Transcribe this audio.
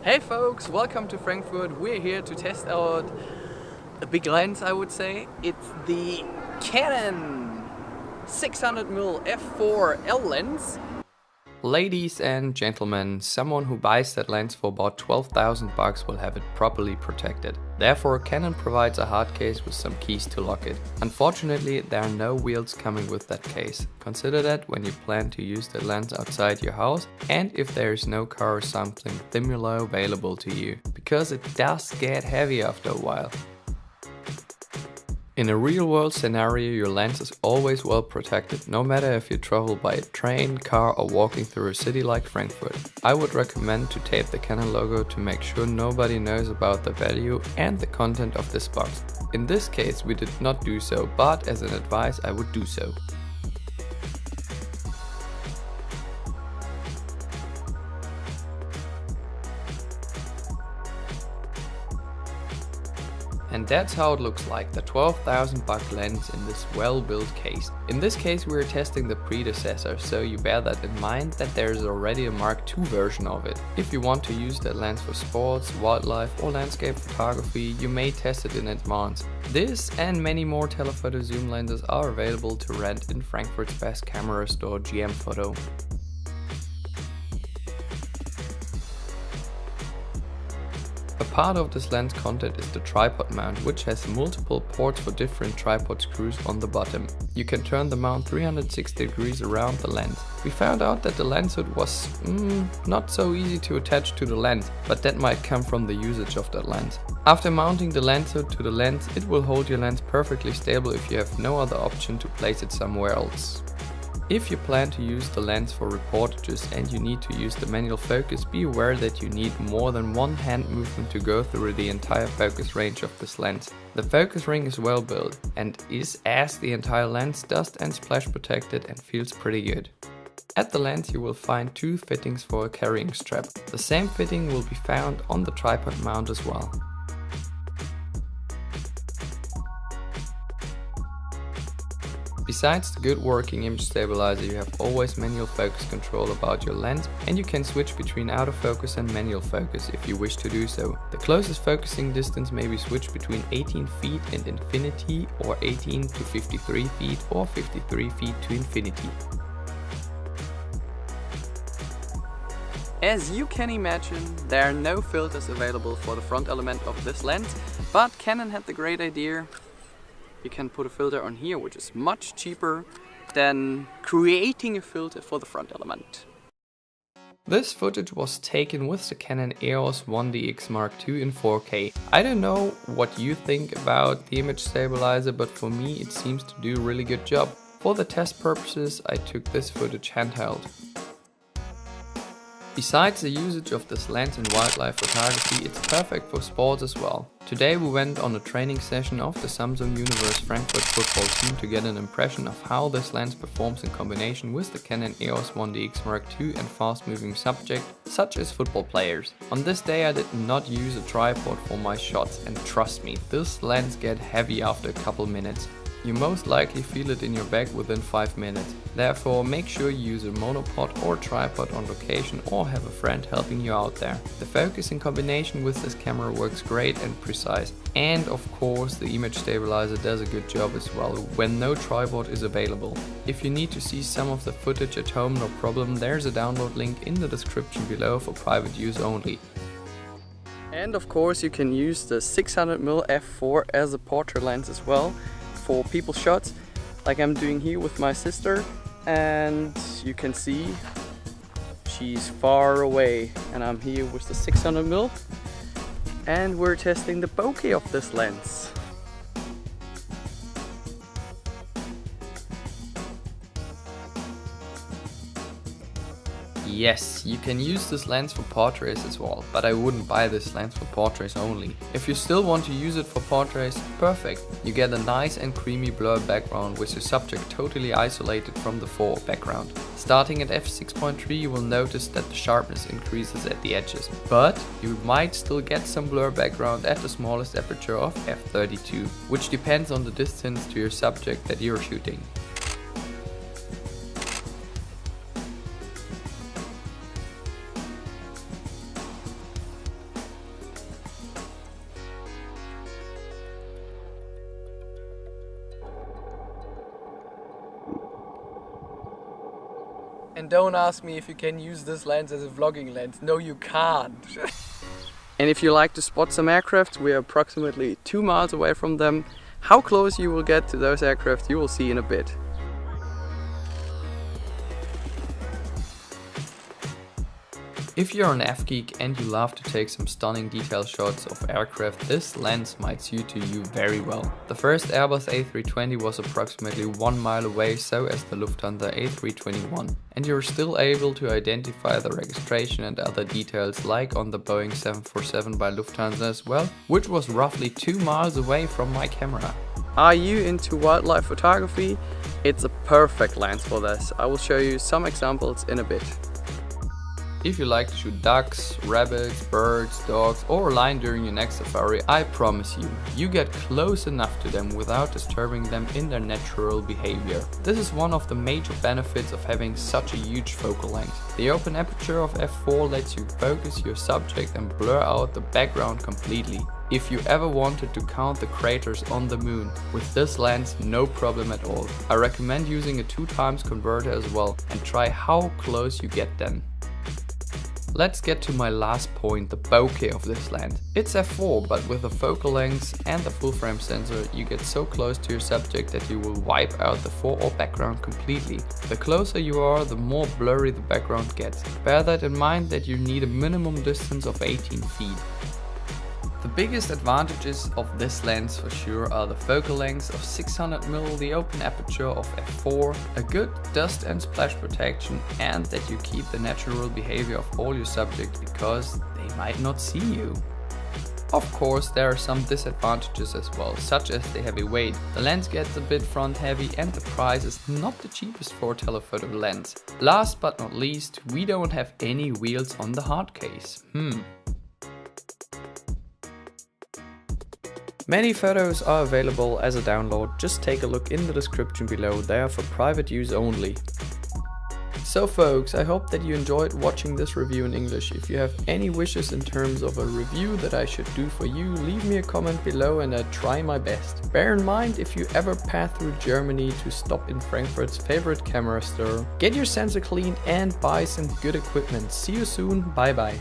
Hey folks, welcome to Frankfurt. We're here to test out a big lens, I would say. It's the Canon 600mm f4 L lens. Ladies and gentlemen, someone who buys that lens for about 12,000 bucks will have it properly protected. Therefore, Canon provides a hard case with some keys to lock it. Unfortunately, there are no wheels coming with that case. Consider that when you plan to use the lens outside your house and if there is no car or something similar available to you, because it does get heavy after a while. In a real-world scenario, your lens is always well protected, no matter if you travel by train, car or walking through a city like Frankfurt. I would recommend to tape the Canon logo to make sure nobody knows about the value and the content of this box. In this case we did not do so, but as an advice I would do so. And that's how it looks like, the 12,000 buck lens in this well-built case. In this case we are testing the predecessor, so you bear that in mind that there is already a Mark II version of it. If you want to use that lens for sports, wildlife or landscape photography, you may test it in advance. This and many more telephoto zoom lenses are available to rent in Frankfurt's best camera store, GM Photo. A part of this lens content is the tripod mount, which has multiple ports for different tripod screws on the bottom. You can turn the mount 360 degrees around the lens. We found out that the lens hood was not so easy to attach to the lens, but that might come from the usage of that lens. After mounting the lens hood to the lens, it will hold your lens perfectly stable if you have no other option to place it somewhere else. If you plan to use the lens for reportages and you need to use the manual focus, be aware that you need more than one hand movement to go through the entire focus range of this lens. The focus ring is well built and is, as the entire lens, dust and splash protected and feels pretty good. At the lens you will find two fittings for a carrying strap. The same fitting will be found on the tripod mount as well. Besides the good working image stabilizer, you have always manual focus control about your lens, and you can switch between autofocus and manual focus if you wish to do so. The closest focusing distance may be switched between 18 feet and infinity, or 18 to 53 feet or 53 feet to infinity. As you can imagine, there are no filters available for the front element of this lens, but Canon had the great idea. You can put a filter on here, which is much cheaper than creating a filter for the front element. This footage was taken with the Canon EOS 1DX Mark II in 4K. I don't know what you think about the image stabilizer, but for me it seems to do a really good job. For the test purposes I took this footage handheld. Besides the usage of this lens in wildlife photography, it's perfect for sports as well. Today we went on a training session of the Samsung Universe Frankfurt football team to get an impression of how this lens performs in combination with the Canon EOS 1DX Mark II and fast-moving subjects such as football players. On this day I did not use a tripod for my shots, and trust me, this lens gets heavy after a couple minutes. You most likely feel it in your bag within 5 minutes. Therefore, make sure you use a monopod or tripod on location or have a friend helping you out there. The focus in combination with this camera works great and precise. And of course, the image stabilizer does a good job as well when no tripod is available. If you need to see some of the footage at home, no problem, there's a download link in the description below for private use only. And of course you can use the 600mm f4 as a portrait lens as well, for people shots, like I'm doing here with my sister, and you can see she's far away and I'm here with the 600mm and we're testing the bokeh of this lens. Yes, you can use this lens for portraits as well, but I wouldn't buy this lens for portraits only. If you still want to use it for portraits, perfect. You get a nice and creamy blur background with your subject totally isolated from the fore background. Starting at f6.3 you will notice that the sharpness increases at the edges, but you might still get some blur background at the smallest aperture of f32, which depends on the distance to your subject that you're shooting. And don't ask me if you can use this lens as a vlogging lens. No, you can't. And if you like to spot some aircraft, we are approximately 2 miles away from them. How close you will get to those aircraft, you will see in a bit. If you're an F-geek and you love to take some stunning detail shots of aircraft, this lens might suit you very well. The first Airbus A320 was approximately 1 mile away, so as the Lufthansa A321. And you're still able to identify the registration and other details, like on the Boeing 747 by Lufthansa as well, which was roughly 2 miles away from my camera. Are you into wildlife photography? It's a perfect lens for this. I will show you some examples in a bit. If you like to shoot ducks, rabbits, birds, dogs or a lion during your next safari, I promise you get close enough to them without disturbing them in their natural behavior. This is one of the major benefits of having such a huge focal length. The open aperture of f4 lets you focus your subject and blur out the background completely. If you ever wanted to count the craters on the moon, with this lens no problem at all. I recommend using a 2x converter as well and try how close you get then. Let's get to my last point, the bokeh of this lens. It's f4, but with the focal length and the full frame sensor, you get so close to your subject that you will wipe out the fore or background completely. The closer you are, the more blurry the background gets. Bear that in mind that you need a minimum distance of 18 feet. The biggest advantages of this lens for sure are the focal length of 600mm, the open aperture of f4, a good dust and splash protection, and that you keep the natural behavior of all your subjects because they might not see you. Of course, there are some disadvantages as well, such as the heavy weight. The lens gets a bit front heavy and the price is not the cheapest for a telephoto lens. Last but not least, we don't have any wheels on the hard case. Many photos are available as a download, just take a look in the description below, they are for private use only. So folks, I hope that you enjoyed watching this review in English. If you have any wishes in terms of a review that I should do for you, leave me a comment below and I try my best. Bear in mind, if you ever pass through Germany, to stop in Frankfurt's favorite camera store, get your sensor cleaned and buy some good equipment. See you soon, bye bye.